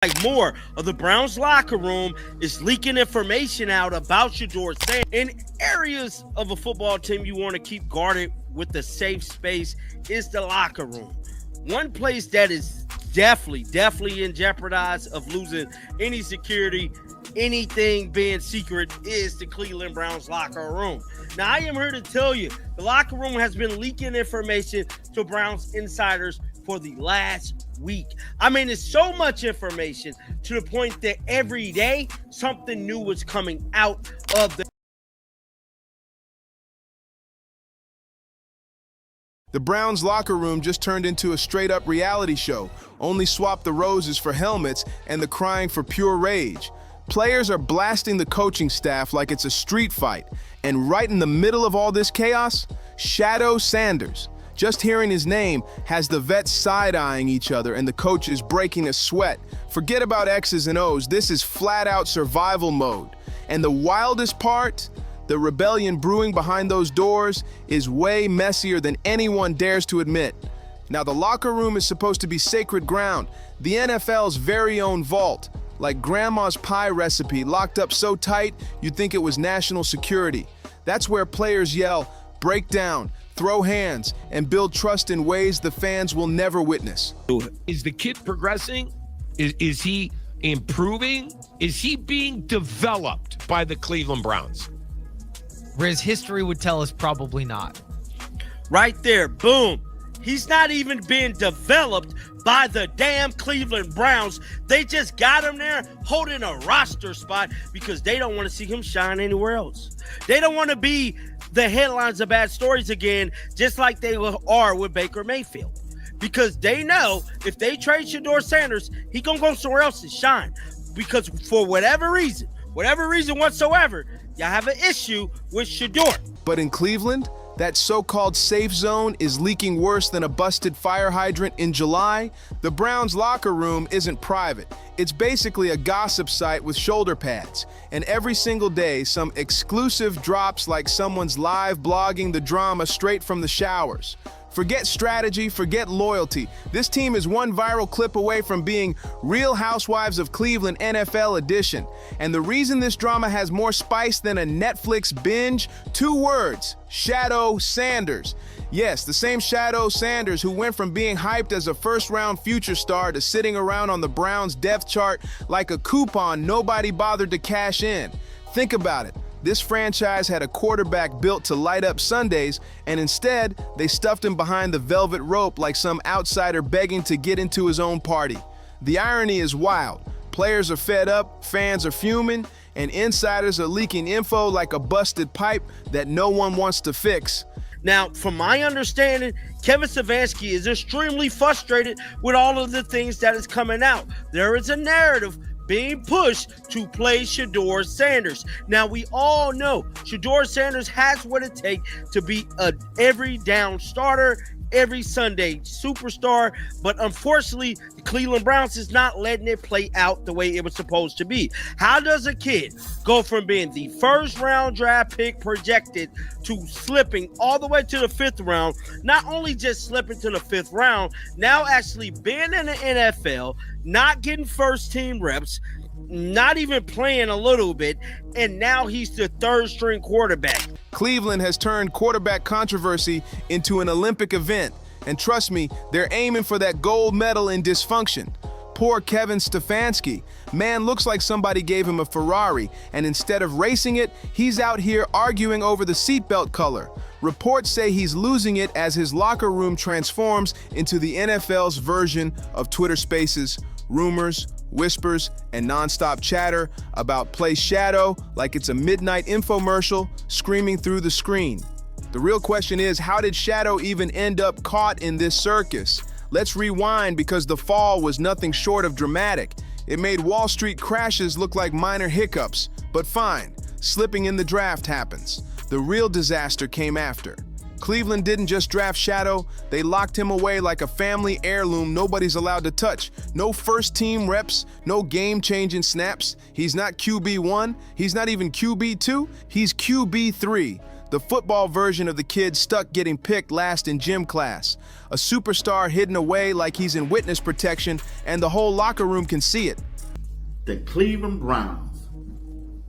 Like more of the Browns locker room is leaking information out about Shedeur Sanders. In areas of a football team you want to keep guarded with the safe space is the locker room. One place that is definitely in jeopardy of losing any security, anything being secret, is the Cleveland Browns locker room. Now, I am here to tell you, the locker room has been leaking information to Browns insiders for the last week. I mean, it's so much information to the point that every day something new was coming out of the Browns locker room just turned into a straight-up reality show. Only swap the roses for helmets and the crying for pure rage. Players are blasting the coaching staff like it's a street fight. And right in the middle of all this chaos, Shedeur Sanders. Just hearing his name has the vets side-eyeing each other and the coaches breaking a sweat. Forget about X's and O's, this is flat-out survival mode. And the wildest part, the rebellion brewing behind those doors is way messier than anyone dares to admit. Now, the locker room is supposed to be sacred ground, the NFL's very own vault, like grandma's pie recipe locked up so tight you'd think it was national security. That's where players yell, break down, throw hands, and build trust in ways the fans will never witness. Is the kid progressing? Is he improving? Is he being developed by the Cleveland Browns? Whereas history would tell us probably not. Right there, boom. He's not even being developed by the damn Cleveland Browns. They just got him there holding a roster spot because they don't want to see him shine anywhere else. They don't want to be the headlines of bad stories again, just like they are with Baker Mayfield. Because they know if they trade Shedeur Sanders, he gonna go somewhere else and shine. Because for whatever reason whatsoever, y'all have an issue with Shedeur. But in Cleveland, that so-called safe zone is leaking worse than a busted fire hydrant in July. The Browns locker room isn't private. It's basically a gossip site with shoulder pads. And every single day, some exclusive drops like someone's live blogging the drama straight from the showers. Forget strategy, forget loyalty. This team is one viral clip away from being Real Housewives of Cleveland NFL edition. And the reason this drama has more spice than a Netflix binge, 2 words, Shedeur Sanders. Yes, the same Shedeur Sanders who went from being hyped as a first-round future star to sitting around on the Browns' depth chart like a coupon nobody bothered to cash in. Think about it. This franchise had a quarterback built to light up Sundays, and instead, they stuffed him behind the velvet rope like some outsider begging to get into his own party. The irony is wild. Players are fed up, fans are fuming, and insiders are leaking info like a busted pipe that no one wants to fix. Now, from my understanding, Kevin Stefanski is extremely frustrated with all of the things that is coming out. There is a narrative being pushed to play Shedeur Sanders. Now, we all know Shedeur Sanders has what it takes to be an every down starter, every Sunday superstar, but unfortunately, the Cleveland Browns is not letting it play out the way it was supposed to be. How does a kid go from being the first-round draft pick projected to slipping all the way to the 5th round, not only just slipping to the 5th round, now actually being in the NFL, not getting first-team reps, not even playing a little bit, and now he's the 3rd-string quarterback. Cleveland has turned quarterback controversy into an Olympic event, and trust me, they're aiming for that gold medal in dysfunction. Poor Kevin Stefanski. Man looks like somebody gave him a Ferrari, and instead of racing it, he's out here arguing over the seatbelt color. Reports say he's losing it as his locker room transforms into the NFL's version of Twitter Spaces, rumors, whispers, and nonstop chatter about play Shadow like it's a midnight infomercial screaming through the screen. The real question is, how did Shadow even end up caught in this circus? Let's rewind because the fall was nothing short of dramatic. It made Wall Street crashes look like minor hiccups, but fine, slipping in the draft happens. The real disaster came after. Cleveland didn't just draft Shadow, they locked him away like a family heirloom nobody's allowed to touch. No first-team reps, no game-changing snaps. He's not QB1, he's not even QB2, he's QB3. The football version of the kid stuck getting picked last in gym class. A superstar hidden away like he's in witness protection, and the whole locker room can see it. The Cleveland Browns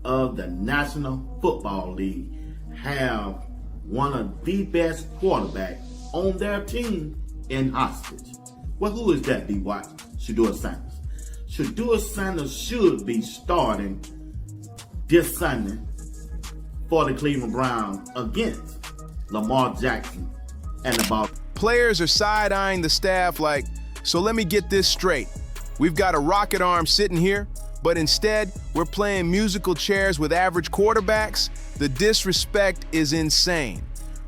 of the National Football League have one of the best quarterbacks on their team in hostage. Well, who is that, B-Watch? Shedeur Sanders. Shedeur Sanders should be starting this Sunday for the Cleveland Browns against Lamar Jackson and the Baltimore. Players are side-eyeing the staff like, so let me get this straight. We've got a rocket arm sitting here, but instead, we're playing musical chairs with average quarterbacks. The disrespect is insane.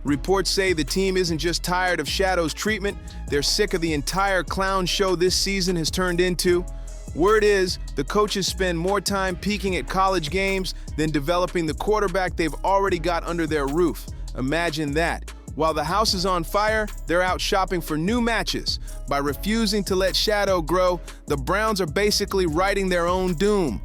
Reports say the team isn't just tired of Shadow's treatment, they're sick of the entire clown show this season has turned into. Word is, the coaches spend more time peeking at college games than developing the quarterback they've already got under their roof. Imagine that. While the house is on fire, they're out shopping for new matches. By refusing to let Shadow grow, the Browns are basically writing their own doom.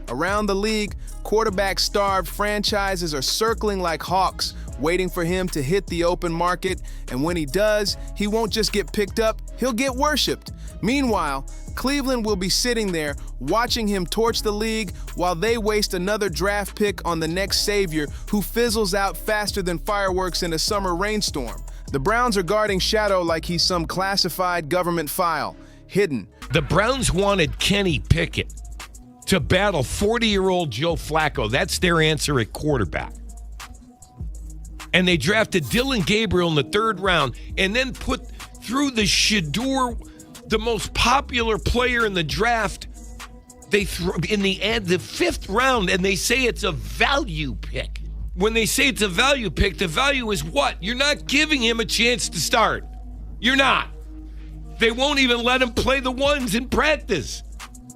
Around the league, quarterback-starved franchises are circling like hawks, waiting for him to hit the open market, and when he does, he won't just get picked up, he'll get worshipped. Meanwhile, Cleveland will be sitting there watching him torch the league while they waste another draft pick on the next savior who fizzles out faster than fireworks in a summer rainstorm. The Browns are guarding Shadow like he's some classified government file, hidden. The Browns wanted Kenny Pickett to battle 40-year-old Joe Flacco. That's their answer at quarterback. And they drafted Dylan Gabriel in the 3rd round and then put through the Shedeur, the most popular player in the draft, they threw in the 5th round, and they say it's a value pick. When they say it's a value pick, the value is what? You're not giving him a chance to start. You're not. They won't even let him play the ones in practice.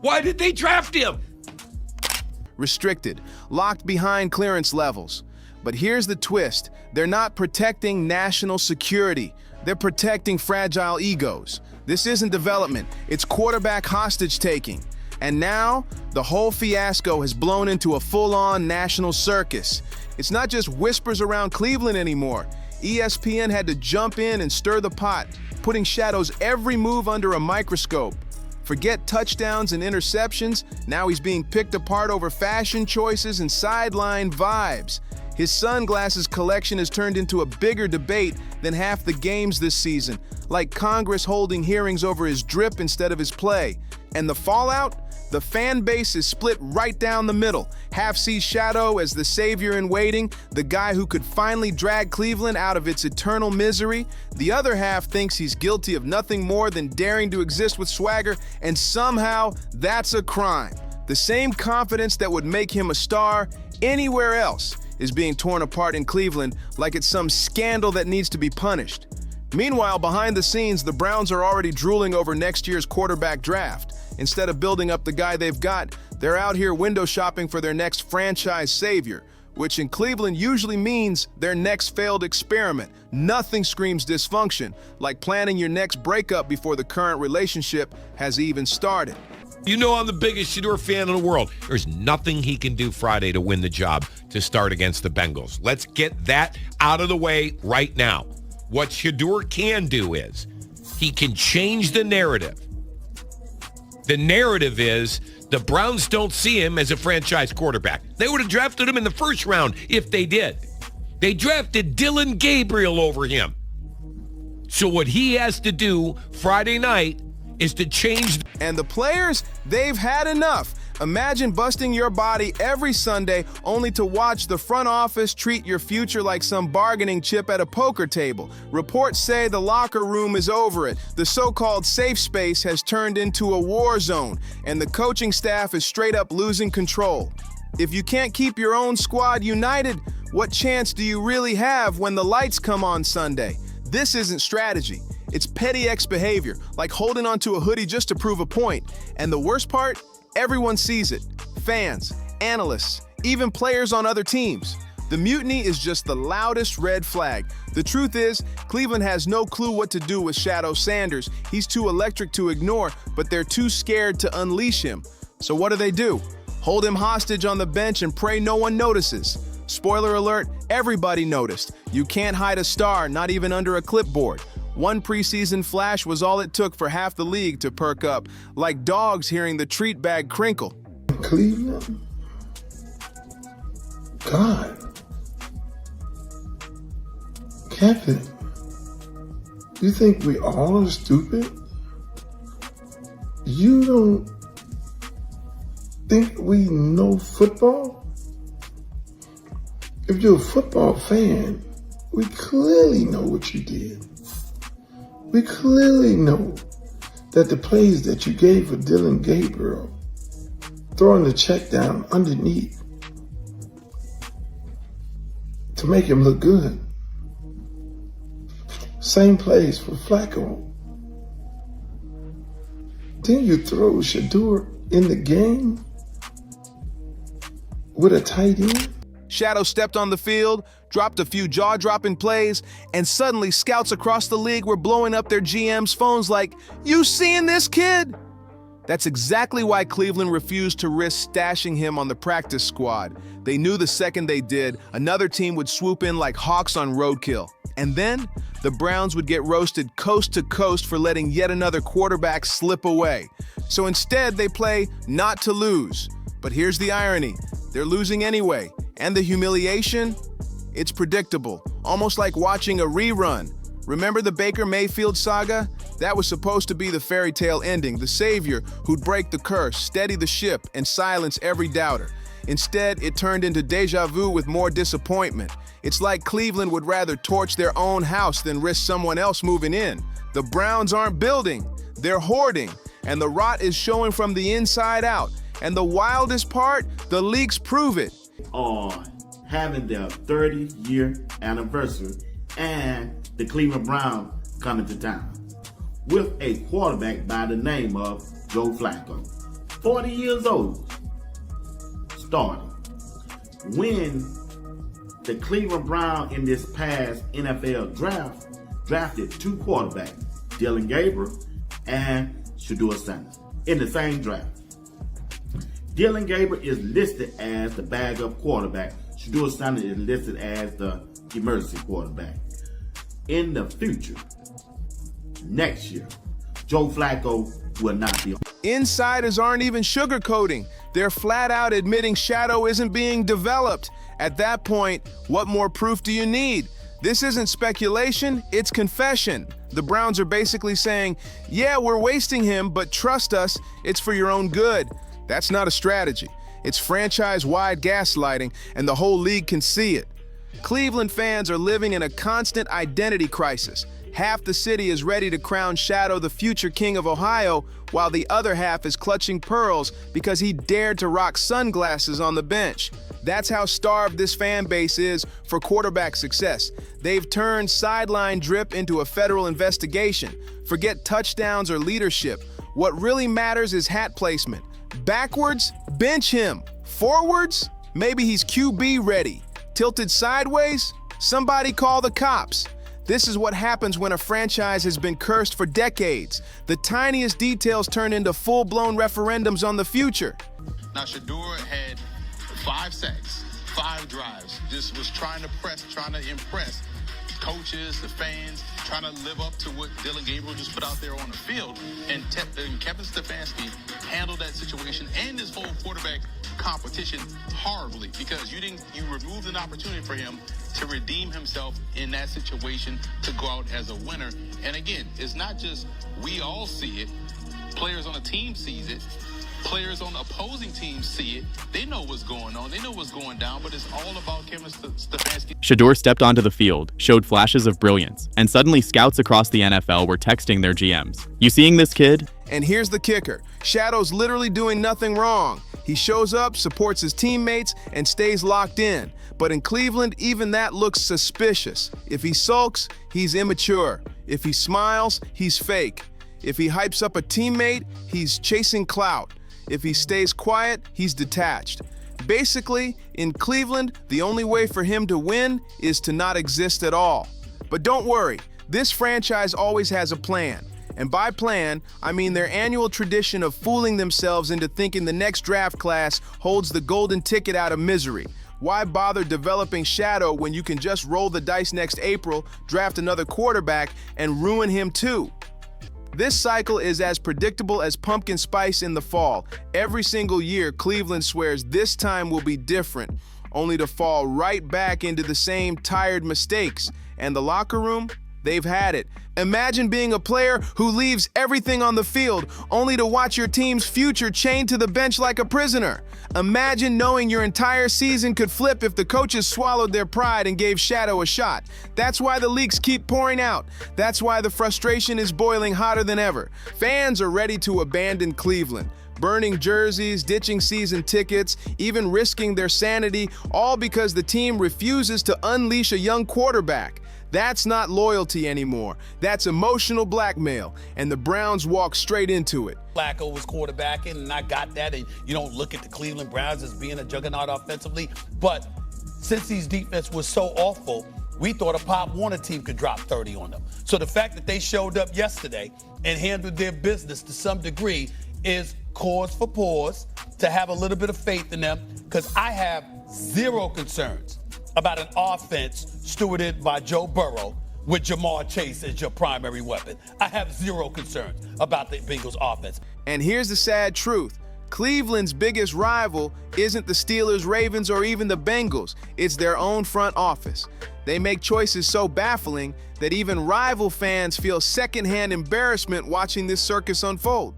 Why did they draft him? Restricted, locked behind clearance levels. But here's the twist. They're not protecting national security. They're protecting fragile egos. This isn't development. It's quarterback hostage-taking. And now, the whole fiasco has blown into a full-on national circus. It's not just whispers around Cleveland anymore. ESPN had to jump in and stir the pot, putting Shadow's every move under a microscope. Forget touchdowns and interceptions, now he's being picked apart over fashion choices and sideline vibes. His sunglasses collection has turned into a bigger debate than half the games this season, like Congress holding hearings over his drip instead of his play. And the fallout? The fan base is split right down the middle. Half sees Shadow as the savior in waiting, the guy who could finally drag Cleveland out of its eternal misery. The other half thinks he's guilty of nothing more than daring to exist with swagger, and somehow that's a crime. The same confidence that would make him a star anywhere else is being torn apart in Cleveland like it's some scandal that needs to be punished. Meanwhile, behind the scenes, the Browns are already drooling over next year's quarterback draft. Instead of building up the guy they've got, they're out here window shopping for their next franchise savior, which in Cleveland usually means their next failed experiment. Nothing screams dysfunction like planning your next breakup before the current relationship has even started. You know I'm the biggest Shedeur fan in the world. There's nothing he can do Friday to win the job to start against the Bengals. Let's get that out of the way right now. What Shedeur can do is he can change the narrative. The narrative is the Browns don't see him as a franchise quarterback. They would have drafted him in the 1st round if they did. They drafted Dylan Gabriel over him. So what he has to do Friday night is to change. And the players, they've had enough. Imagine busting your body every Sunday only to watch the front office treat your future like some bargaining chip at a poker table. Reports say the locker room is over it. The so-called safe space has turned into a war zone, and the coaching staff is straight up losing control. If you can't keep your own squad united, what chance do you really have when the lights come on Sunday? This isn't strategy. It's petty X behavior, like holding onto a hoodie just to prove a point. And the worst part? Everyone sees it. Fans, analysts, even players on other teams. The mutiny is just the loudest red flag. The truth is, Cleveland has no clue what to do with Shedeur Sanders. He's too electric to ignore, but they're too scared to unleash him. So what do? Hold him hostage on the bench and pray no one notices. Spoiler alert, everybody noticed. You can't hide a star, not even under a clipboard. One preseason flash was all it took for half the league to perk up, like dogs hearing the treat bag crinkle. Cleveland? God. Kevin, you think we all are stupid? You don't think we know football? If you're a football fan, we clearly know what you did. We clearly know that the plays that you gave for Dylan Gabriel, throwing the check down underneath to make him look good. Same plays for Flacco. Then you throw Shedeur in the game with a tight end. Shadow stepped on the field, dropped a few jaw-dropping plays, and suddenly scouts across the league were blowing up their GM's phones like, "You seeing this kid?" That's exactly why Cleveland refused to risk stashing him on the practice squad. They knew the second they did, another team would swoop in like hawks on roadkill. And then, the Browns would get roasted coast to coast for letting yet another quarterback slip away. So instead, they play not to lose. But here's the irony. They're losing anyway. And the humiliation? It's predictable, almost like watching a rerun. Remember the Baker Mayfield saga? That was supposed to be the fairy tale ending, the savior who'd break the curse, steady the ship, and silence every doubter. Instead, it turned into deja vu with more disappointment. It's like Cleveland would rather torch their own house than risk someone else moving in. The Browns aren't building, they're hoarding, and the rot is showing from the inside out. And the wildest part, the leaks prove it. Are having their 30-year anniversary and the Cleveland Browns coming to town with a quarterback by the name of Joe Flacco, 40 years old, starting. When the Cleveland Browns in this past NFL draft drafted two quarterbacks, Dylan Gabriel and Shedeur Sanders, in the same draft. Dylan Gabriel is listed as the backup quarterback. Shedeur Sanders is listed as the emergency quarterback. In the future, next year, Joe Flacco will not be on. Insiders aren't even sugarcoating. They're flat out admitting Shadow isn't being developed. At that point, what more proof do you need? This isn't speculation, it's confession. The Browns are basically saying, yeah, we're wasting him, but trust us, it's for your own good. That's not a strategy. It's franchise-wide gaslighting, and the whole league can see it. Cleveland fans are living in a constant identity crisis. Half the city is ready to crown Shadow the future king of Ohio, while the other half is clutching pearls because he dared to rock sunglasses on the bench. That's how starved this fan base is for quarterback success. They've turned sideline drip into a federal investigation. Forget touchdowns or leadership. What really matters is hat placement. Backwards? Bench him. Forwards? Maybe he's QB ready. Tilted sideways? Somebody call the cops. This is what happens when a franchise has been cursed for decades. The tiniest details turn into full-blown referendums on the future. Now, Shedeur had 5 sacks, 5 drives, just was trying to impress coaches, the fans, trying to live up to what Dylan Gabriel just put out there on the field. And Kevin Stefanski handled that situation and this whole quarterback competition horribly, because you removed an opportunity for him to redeem himself in that situation, to go out as a winner. And again, it's not just we all see it, players on the team sees it, players on the opposing teams see it. They know what's going on, they know what's going down, but it's all about Kevin Stefanski. Shedeur stepped onto the field, showed flashes of brilliance, and suddenly scouts across the NFL were texting their GMs. You seeing this kid? And here's the kicker. Shadow's literally doing nothing wrong. He shows up, supports his teammates, and stays locked in. But in Cleveland, even that looks suspicious. If he sulks, he's immature. If he smiles, he's fake. If he hypes up a teammate, he's chasing clout. If he stays quiet, he's detached. Basically, in Cleveland, the only way for him to win is to not exist at all. But don't worry, this franchise always has a plan. And by plan, I mean their annual tradition of fooling themselves into thinking the next draft class holds the golden ticket out of misery. Why bother developing Shadow when you can just roll the dice next April, draft another quarterback, and ruin him too? This cycle is as predictable as pumpkin spice in the fall. Every single year, Cleveland swears this time will be different, only to fall right back into the same tired mistakes. And the locker room? They've had it. Imagine being a player who leaves everything on the field only to watch your team's future chained to the bench like a prisoner. Imagine knowing your entire season could flip if the coaches swallowed their pride and gave Shedeur a shot. That's why the leaks keep pouring out. That's why the frustration is boiling hotter than ever. Fans are ready to abandon Cleveland, burning jerseys, ditching season tickets, even risking their sanity, all because the team refuses to unleash a young quarterback. That's not loyalty anymore. That's emotional blackmail, and the Browns walk straight into it. Flacco was quarterbacking, and I got that, and you don't look at the Cleveland Browns as being a juggernaut offensively, but since these defense was so awful, we thought a Pop Warner team could drop 30 on them. So the fact that they showed up yesterday and handled their business to some degree is cause for pause, to have a little bit of faith in them, because I have zero concerns about an offense stewarded by Joe Burrow with Jamar Chase as your primary weapon. I have zero concerns about the Bengals offense. And here's the sad truth. Cleveland's biggest rival isn't the Steelers, Ravens, or even the Bengals. It's their own front office. They make choices so baffling that even rival fans feel secondhand embarrassment watching this circus unfold.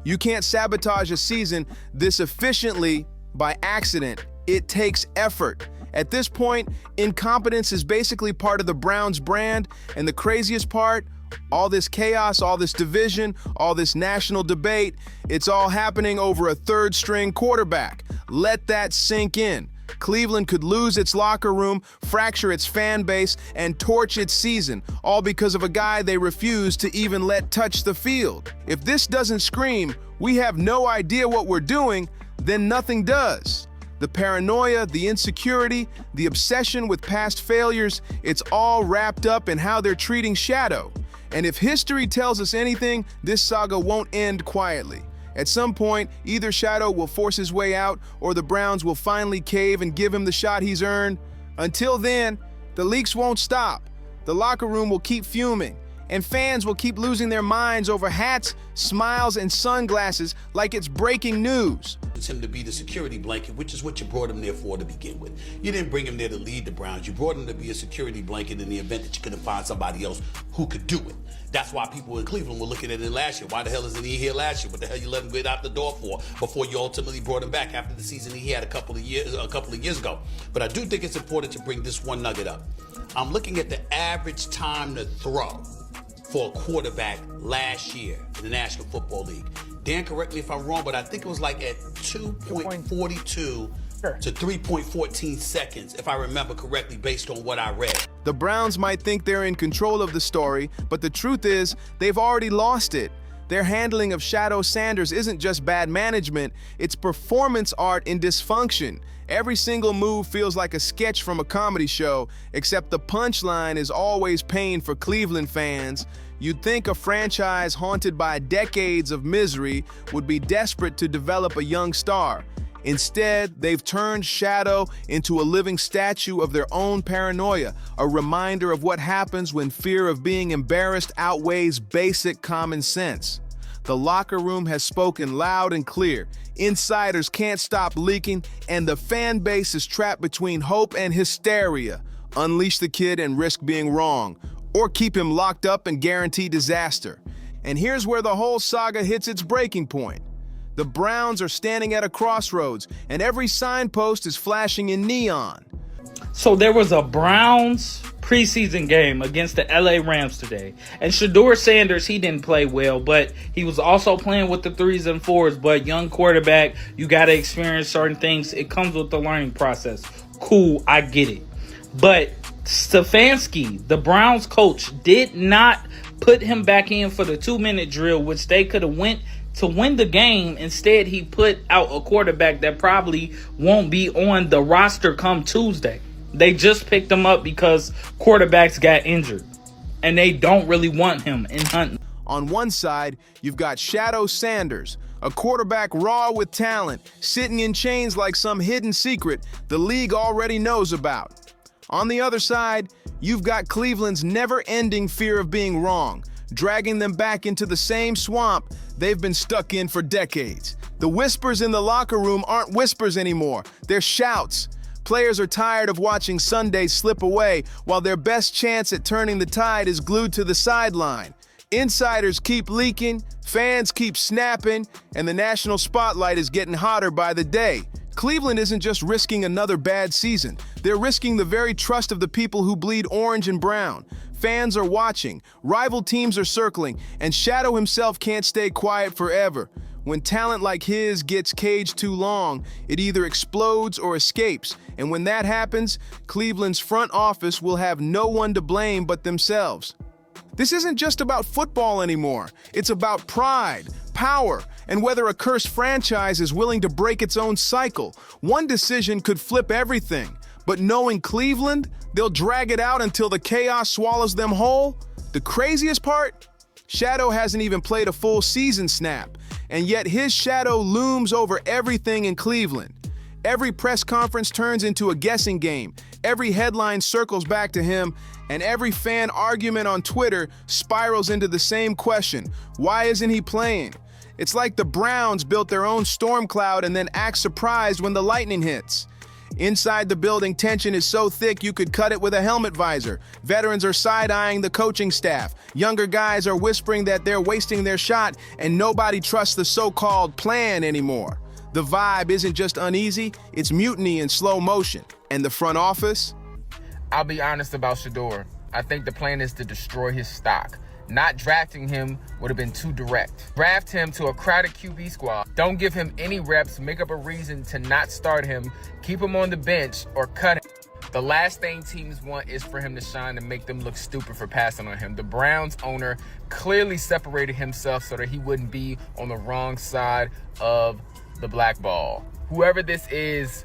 You can't sabotage a season this efficiently by accident. It takes effort. At this point, incompetence is basically part of the Browns brand, and the craziest part, all this chaos, all this division, all this national debate, it's all happening over a third-string quarterback. Let that sink in. Cleveland could lose its locker room, fracture its fan base, and torch its season, all because of a guy they refuse to even let touch the field. If this doesn't scream, "We have no idea what we're doing," then nothing does. The paranoia, the insecurity, the obsession with past failures, it's all wrapped up in how they're treating Shedeur. And if history tells us anything, this saga won't end quietly. At some point, either Shedeur will force his way out, or the Browns will finally cave and give him the shot he's earned. Until then, the leaks won't stop. The locker room will keep fuming, and fans will keep losing their minds over hats, smiles, and sunglasses like it's breaking news. It's him to be the security blanket, which is what you brought him there for to begin with. You didn't bring him there to lead the Browns. You brought him to be a security blanket in the event that you couldn't find somebody else who could do it. That's why people in Cleveland were looking at it last year. Why the hell isn't he here last year? What the hell you let him get out the door for before you ultimately brought him back after the season he had a couple of years ago? But I do think it's important to bring this one nugget up. I'm looking at the average time to throw for a quarterback last year in the National Football League. Dan, correct me if I'm wrong, but I think it was like at 2.42 to 3.14 seconds, if I remember correctly, based on what I read. The Browns might think they're in control of the story, but the truth is, they've already lost it. Their handling of Shedeur Sanders isn't just bad management, it's performance art in dysfunction. Every single move feels like a sketch from a comedy show, except the punchline is always pain for Cleveland fans. You'd think a franchise haunted by decades of misery would be desperate to develop a young star. Instead, they've turned Shedeur into a living statue of their own paranoia, a reminder of what happens when fear of being embarrassed outweighs basic common sense. The locker room has spoken loud and clear. Insiders can't stop leaking, and the fan base is trapped between hope and hysteria. Unleash the kid and risk being wrong, or keep him locked up and guarantee disaster. And here's where the whole saga hits its breaking point. The Browns are standing at a crossroads, and every signpost is flashing in neon. So there was a Browns preseason game against the LA Rams today. And Shedeur Sanders, he didn't play well, but he was also playing with the 3s and 4s. But young quarterback, you got to experience certain things. It comes with the learning process. Cool, I get it. But Stefanski, the Browns coach, did not put him back in for the 2-minute drill, which they could have went to win the game. Instead, he put out a quarterback that probably won't be on the roster come Tuesday. They just picked him up because quarterbacks got injured, and they don't really want him in hunting. On one side, you've got Shedeur Sanders, a quarterback raw with talent, sitting in chains like some hidden secret the league already knows about. On the other side, you've got Cleveland's never-ending fear of being wrong, dragging them back into the same swamp they've been stuck in for decades. The whispers in the locker room aren't whispers anymore, they're shouts. Players are tired of watching Sundays slip away while their best chance at turning the tide is glued to the sideline. Insiders keep leaking, fans keep snapping, and the national spotlight is getting hotter by the day. Cleveland isn't just risking another bad season, they're risking the very trust of the people who bleed orange and brown. Fans are watching, rival teams are circling, and Shadow himself can't stay quiet forever. When talent like his gets caged too long, it either explodes or escapes, and when that happens, Cleveland's front office will have no one to blame but themselves. This isn't just about football anymore. It's about pride, power, and whether a cursed franchise is willing to break its own cycle. One decision could flip everything, but knowing Cleveland, they'll drag it out until the chaos swallows them whole. The craziest part? Shadow hasn't even played a full season snap, and yet his shadow looms over everything in Cleveland. Every press conference turns into a guessing game, every headline circles back to him, and every fan argument on Twitter spirals into the same question: why isn't he playing? It's like the Browns built their own storm cloud and then act surprised when the lightning hits. Inside the building, tension is so thick you could cut it with a helmet visor. Veterans are side-eyeing the coaching staff. Younger guys are whispering that they're wasting their shot, and nobody trusts the so-called plan anymore. The vibe isn't just uneasy, it's mutiny in slow motion. And the front office? I'll be honest about Shedeur. I think the plan is to destroy his stock. Not drafting him would have been too direct. Draft him to a crowded QB squad. Don't give him any reps. Make up a reason to not start him. Keep him on the bench or cut him. The last thing teams want is for him to shine and make them look stupid for passing on him. The Browns owner clearly separated himself so that he wouldn't be on the wrong side of the black ball. Whoever this is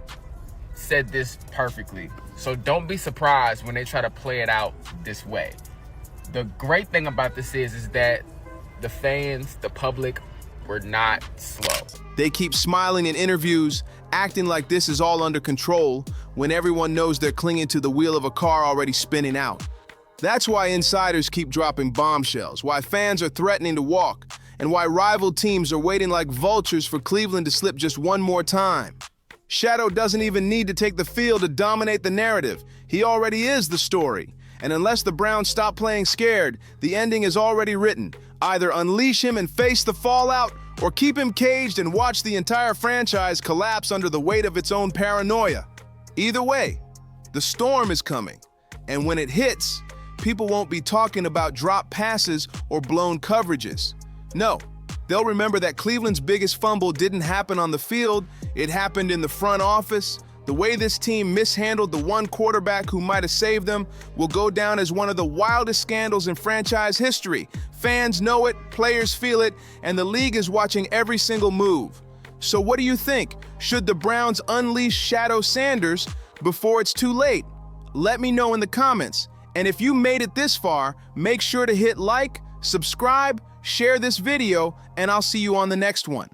said this perfectly. So don't be surprised when they try to play it out this way. The great thing about this is that the fans, the public, were not slow. They keep smiling in interviews, acting like this is all under control, when everyone knows they're clinging to the wheel of a car already spinning out. That's why insiders keep dropping bombshells, why fans are threatening to walk, and why rival teams are waiting like vultures for Cleveland to slip just one more time. Shadow doesn't even need to take the field to dominate the narrative. He already is the story. And unless the Browns stop playing scared, the ending is already written. Either unleash him and face the fallout, or keep him caged and watch the entire franchise collapse under the weight of its own paranoia. Either way, the storm is coming. And when it hits, people won't be talking about dropped passes or blown coverages. No, they'll remember that Cleveland's biggest fumble didn't happen on the field, it happened in the front office. The way this team mishandled the one quarterback who might have saved them will go down as one of the wildest scandals in franchise history. Fans know it, players feel it, and the league is watching every single move. So what do you think? Should the Browns unleash Shedeur Sanders before it's too late? Let me know in the comments. And if you made it this far, make sure to hit like, subscribe, share this video, and I'll see you on the next one.